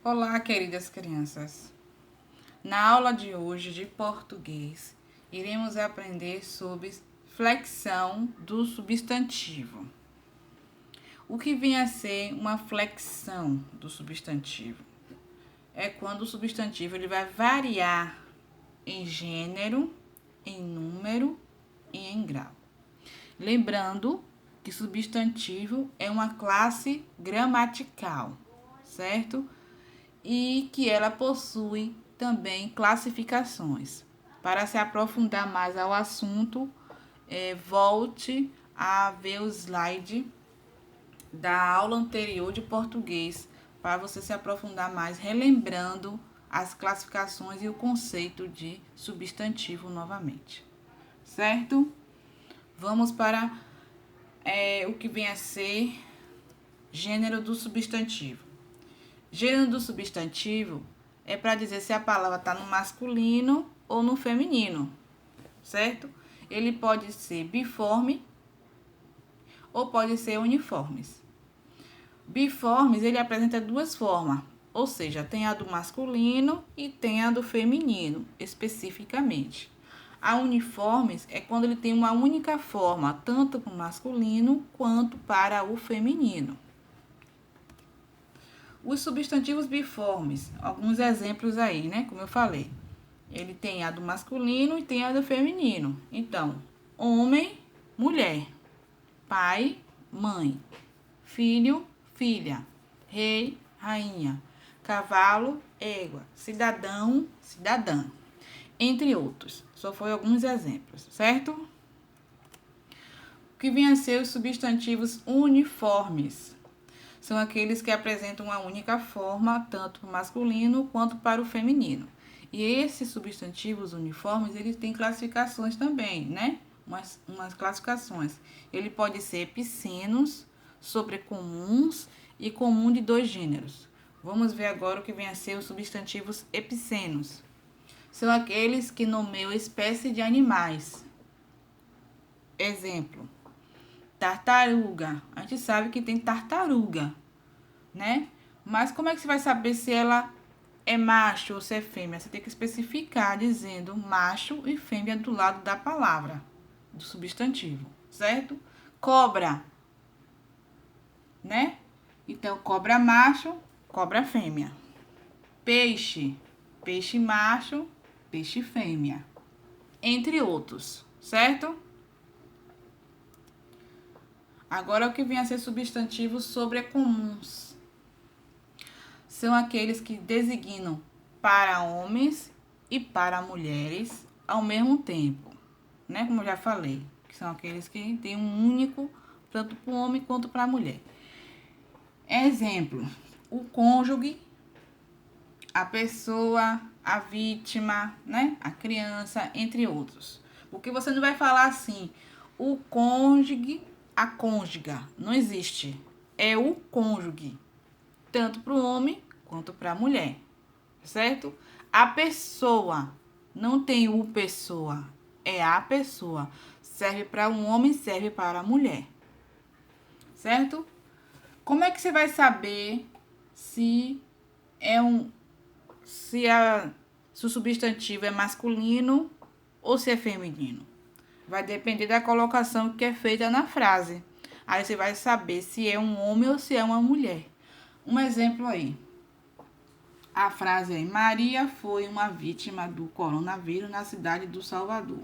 Olá, queridas crianças! Na aula de hoje de português, iremos aprender sobre flexão do substantivo. O que vem a ser uma flexão do substantivo? É quando o substantivo ele vai variar em gênero, em número e em grau. Lembrando que substantivo é uma classe gramatical, certo? E que ela possui também classificações. Para se aprofundar mais ao assunto, volte a ver o slide da aula anterior de português para você se aprofundar mais, relembrando as classificações e o conceito de substantivo novamente. Certo? Vamos para o que vem a ser gênero do substantivo. Gênero do substantivo é para dizer se a palavra está no masculino ou no feminino, certo? Ele pode ser biforme ou pode ser uniformes. Biformes, ele apresenta duas formas, ou seja, tem a do masculino e tem a do feminino, especificamente. A uniformes é quando ele tem uma única forma, tanto para o masculino quanto para o feminino. Os substantivos biformes, alguns exemplos aí, né? Como eu falei. Ele tem a do masculino e tem a do feminino. Então, homem, mulher. Pai, mãe. Filho, filha. Rei, rainha. Cavalo, égua. Cidadão, cidadã. Entre outros. Só foi alguns exemplos, certo? O que vem a ser os substantivos uniformes? São aqueles que apresentam uma única forma, tanto para o masculino quanto para o feminino. E esses substantivos uniformes, eles têm classificações também, né? Umas classificações. Ele pode ser epicenos, sobrecomuns e comum de dois gêneros. Vamos ver agora o que vem a ser os substantivos epicenos. São aqueles que nomeiam espécie de animais. Exemplo. Tartaruga. A gente sabe que tem tartaruga, né? Mas como é que você vai saber se ela é macho ou se é fêmea? Você tem que especificar dizendo macho e fêmea do lado da palavra, do substantivo, certo? Cobra, né? Então, cobra macho, cobra fêmea. Peixe, peixe macho, peixe fêmea. Entre outros, certo? Agora, o que vem a ser substantivos sobrecomuns? São aqueles que designam para homens e para mulheres ao mesmo tempo, né? Como eu já falei, que são aqueles que têm um único, tanto para o homem quanto para a mulher. Exemplo, o cônjuge, a pessoa, a vítima, né? A criança, entre outros. Porque você não vai falar assim, o cônjuge, a cônjuga, não existe. É o cônjuge, tanto para o homem quanto para a mulher, certo? A pessoa, não tem o pessoa, é a pessoa. Serve para um homem, serve para a mulher, certo? Como é que você vai saber se se o substantivo é masculino ou se é feminino? Vai depender da colocação que é feita na frase. Aí você vai saber se é um homem ou se é uma mulher. Um exemplo aí. A frase é: Maria foi uma vítima do coronavírus na cidade do Salvador.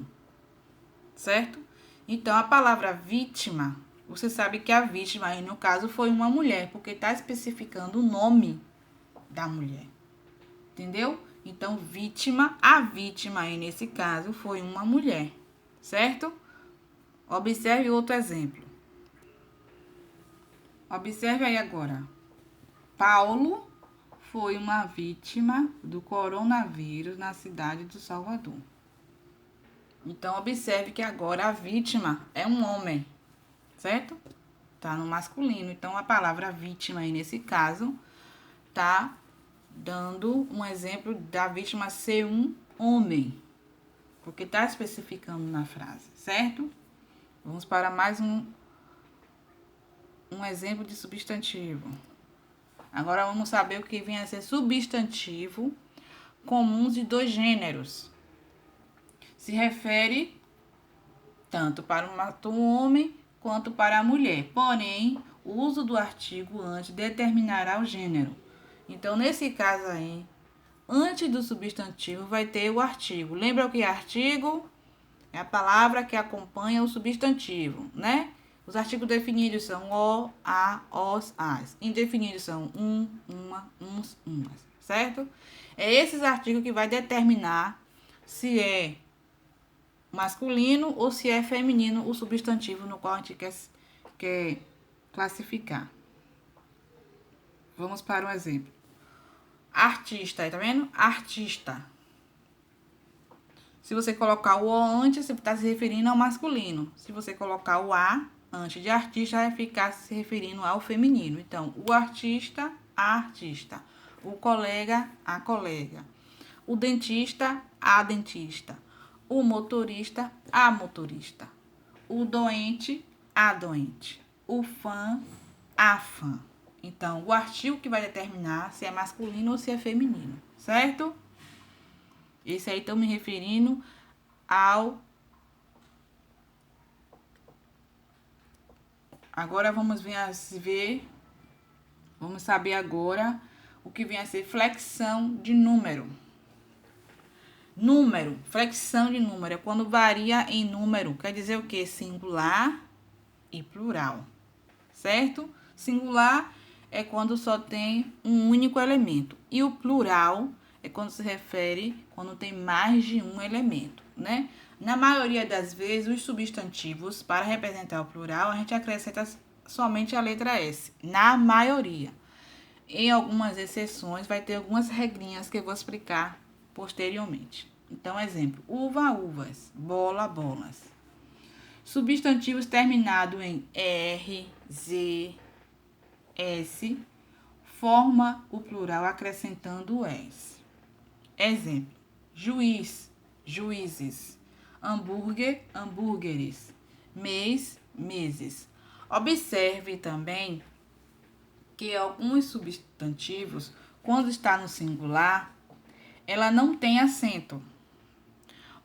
Certo? Então, a palavra vítima, você sabe que a vítima aí, no caso, foi uma mulher, porque está especificando o nome da mulher. Entendeu? Então, vítima, a vítima aí, nesse caso, foi uma mulher. Certo? Observe outro exemplo. Observe aí agora. Paulo foi uma vítima do coronavírus na cidade do Salvador. Então, observe que agora a vítima é um homem, certo? Tá no masculino. Então, a palavra vítima aí, nesse caso, tá dando um exemplo da vítima ser um homem, porque tá especificando na frase, certo? Vamos para mais um exemplo de substantivo. Agora vamos saber o que vem a ser substantivo comuns de dois gêneros. Se refere tanto para o homem quanto para a mulher. Porém, o uso do artigo antes determinará o gênero. Então, nesse caso aí, antes do substantivo vai ter o artigo. Lembra o que é artigo? É a palavra que acompanha o substantivo, né? Os artigos definidos são o, a, os, as. Indefinidos são uma, uns, umas, certo? É esses artigos que vai determinar se é masculino ou se é feminino o substantivo no qual a gente quer classificar. Vamos para um exemplo. Artista, tá vendo? Artista. Se você colocar o antes, você está se referindo ao masculino. Se você colocar o a antes de artista, vai ficar se referindo ao feminino. Então, o artista, a artista. O colega, a colega. O dentista, a dentista. O motorista, a motorista. O doente, a doente. O fã, a fã. Então, o artigo que vai determinar se é masculino ou se é feminino, certo? Esse aí estou me referindo ao... Agora vamos vamos saber agora o que vem a ser flexão de número. Número, flexão de número é quando varia em número, quer dizer o quê? Singular e plural, certo? Singular é quando só tem um único elemento e o plural é quando se refere quando tem mais de um elemento, né? Na maioria das vezes, os substantivos, para representar o plural, a gente acrescenta somente a letra S, na maioria. Em algumas exceções, vai ter algumas regrinhas que eu vou explicar posteriormente. Então, exemplo, uva, uvas, bola, bolas. Substantivos terminados em R, Z, S, forma o plural acrescentando o S. Exemplo, juiz, juízes, hambúrguer, hambúrgueres, mês, meses. Observe também que alguns substantivos, quando está no singular, ela não tem acento.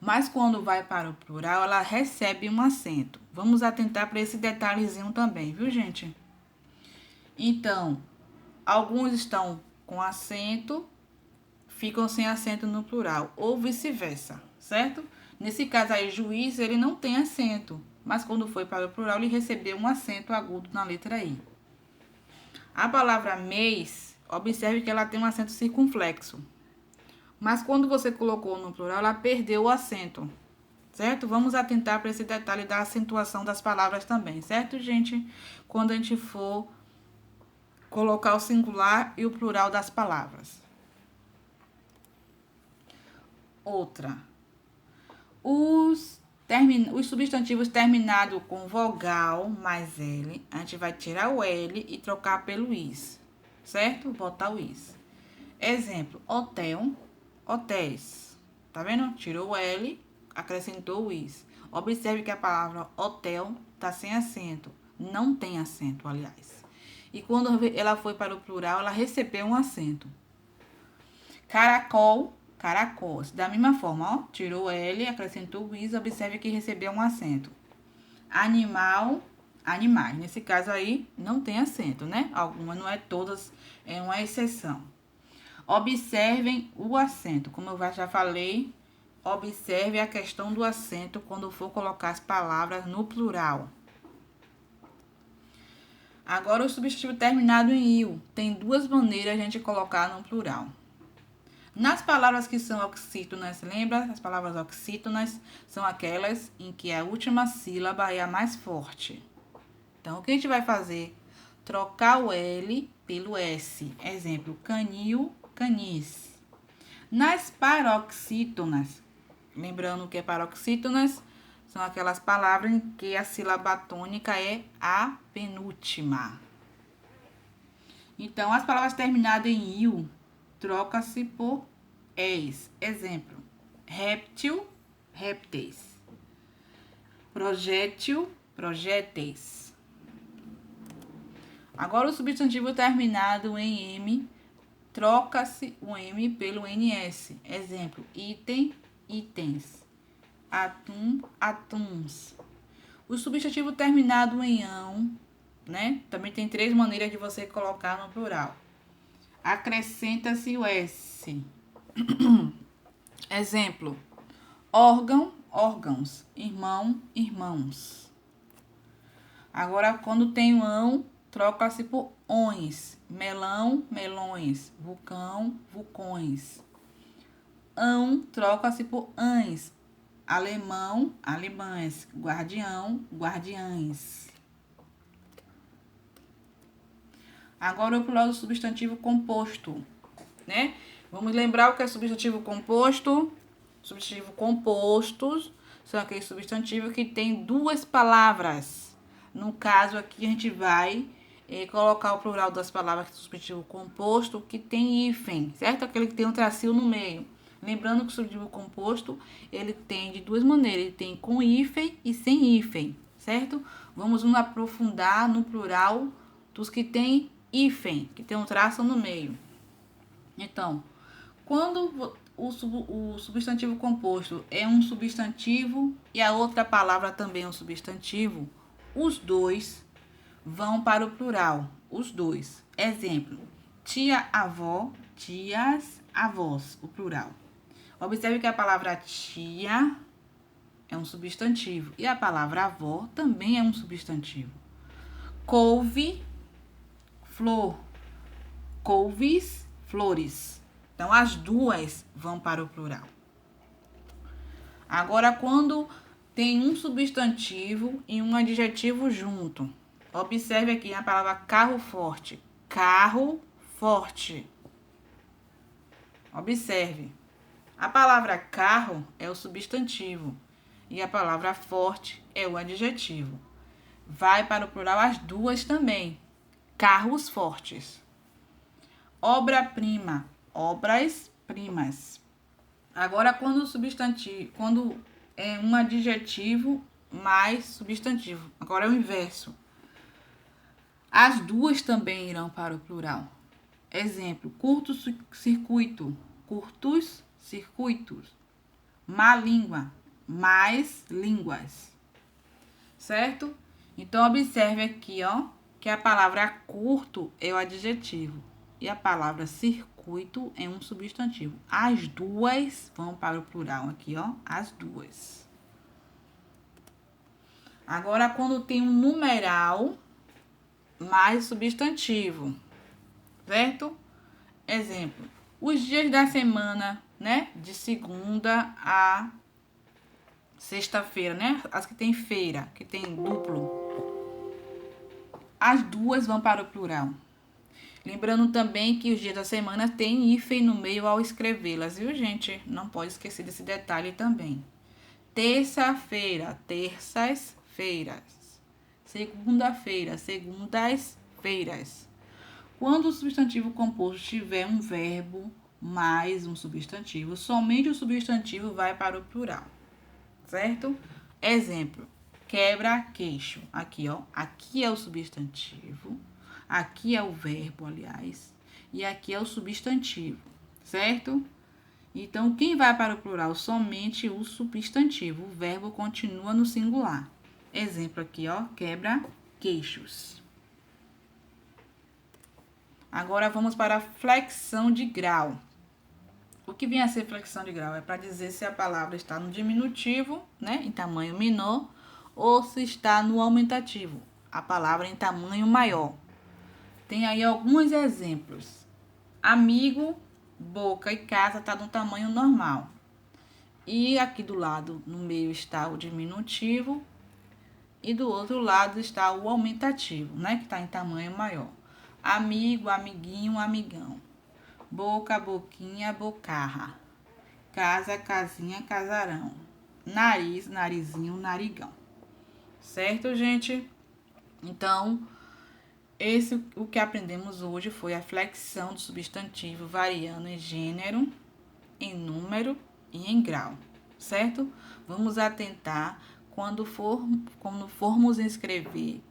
Mas quando vai para o plural, ela recebe um acento. Vamos atentar para esse detalhezinho também, viu, gente? Então, alguns estão com acento, ficam sem acento no plural, ou vice-versa, certo? Nesse caso aí, juiz, ele não tem acento, mas quando foi para o plural, ele recebeu um acento agudo na letra I. A palavra mês, observe que ela tem um acento circunflexo, mas quando você colocou no plural, ela perdeu o acento, certo? Vamos atentar para esse detalhe da acentuação das palavras também, certo, gente? Quando a gente for colocar o singular e o plural das palavras. Outra. Os substantivos terminados com vogal mais L, a gente vai tirar o L e trocar pelo is, certo? Botar o is. Exemplo, hotel, hotéis. Tá vendo? Tirou o L, acrescentou o is. Observe que a palavra hotel tá sem acento. Não tem acento, aliás. E quando ela foi para o plural, ela recebeu um acento. Caracol, caracóis. Da mesma forma, ó, tirou o L, acrescentou o is, observe que recebeu um acento. Animal, animais. Nesse caso aí, não tem acento, né? Algumas, não é todas, é uma exceção. Observem o acento. Como eu já falei, observe a questão do acento quando for colocar as palavras no plural. Agora, o substantivo terminado em il. Tem duas maneiras de a gente colocar no plural. Nas palavras que são oxítonas, lembra? As palavras oxítonas são aquelas em que a última sílaba é a mais forte. Então, o que a gente vai fazer? Trocar o L pelo S. Exemplo, canil, canis. Nas paroxítonas, lembrando que paroxítonas são aquelas palavras em que a sílaba tônica é a penúltima. Então, as palavras terminadas em il troca-se por es. Exemplo, réptil, répteis. Projétil, projéteis. Agora, o substantivo terminado em M, troca-se o M pelo NS. Exemplo, item, itens. Atum, atuns. O substantivo terminado em ão, né? Também tem 3 maneiras de você colocar no plural. Acrescenta-se o S. Exemplo, órgão, órgãos. Irmão, irmãos. Agora, quando tem o ão, troca-se por ões. Melão, melões. Vulcão, vulcões. Ão, troca-se por ães. Alemão, alemães. Guardião, guardiães. Agora, o plural do substantivo composto, né? Vamos lembrar o que é substantivo composto? Substantivo compostos são aqueles substantivos que tem 2 palavras. No caso aqui, a gente vai colocar o plural das palavras do substantivo composto que tem hífen, certo? Aquele que tem um tracinho no meio. Lembrando que o substantivo composto, ele tem de 2 maneiras. Ele tem com hífen e sem hífen, certo? Vamos nos aprofundar no plural dos que tem hífen, que tem um traço no meio. Então, quando o substantivo composto é um substantivo e a outra palavra também é um substantivo, os 2 vão para o plural. Os 2. Exemplo, tia, avó, tias, avós, o plural. Observe que a palavra tia é um substantivo e a palavra avó também é um substantivo. Couve, flor. Couves, flores. Então, as 2 vão para o plural. Agora, quando tem um substantivo e um adjetivo junto. Observe aqui a palavra carro forte. Carro forte. Observe. A palavra carro é o substantivo e a palavra forte é o adjetivo. Vai para o plural as 2 também. Carros fortes. Obra-prima. Obras primas. Agora, quando é um adjetivo mais substantivo. Agora é o inverso. As 2 também irão para o plural. Exemplo, curto-circuito. Curtos circuitos. Má língua. Mais línguas. Certo? Então, observe aqui, ó, que a palavra curto é o adjetivo e a palavra circuito é um substantivo. As 2 vão para o plural aqui, ó, as 2. Agora, quando tem um numeral mais substantivo, certo? Exemplo, os dias da semana, né? De segunda a sexta-feira, né? As que tem feira, que tem duplo. As 2 vão para o plural. Lembrando também que os dias da semana tem hífen no meio ao escrevê-las, viu, gente? Não pode esquecer desse detalhe também. Terça-feira, terças-feiras. Segunda-feira, segundas-feiras. Quando o substantivo composto tiver um verbo mais um substantivo, somente o substantivo vai para o plural, certo? Exemplo, quebra-queixo. Aqui, ó, aqui é o substantivo, aqui é o verbo, aliás, e aqui é o substantivo, certo? Então, quem vai para o plural? Somente o substantivo. O verbo continua no singular. Exemplo aqui, ó, quebra-queixos. Agora, vamos para a flexão de grau. O que vem a ser flexão de grau? É para dizer se a palavra está no diminutivo, né, em tamanho menor, ou se está no aumentativo, a palavra em tamanho maior. Tem aí alguns exemplos. Amigo, boca e casa está no tamanho normal. E aqui do lado, no meio, está o diminutivo. E do outro lado está o aumentativo, né? Que está em tamanho maior. Amigo, amiguinho, amigão. Boca, boquinha, bocarra. Casa, casinha, casarão. Nariz, narizinho, narigão. Certo, gente? Então, o que aprendemos hoje foi a flexão do substantivo variando em gênero, em número e em grau, certo? Vamos atentar quando formos escrever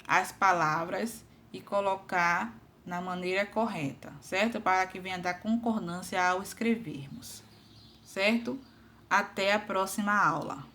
as palavras e colocar na maneira correta, certo? Para que venha dar concordância ao escrevermos, certo? Até a próxima aula.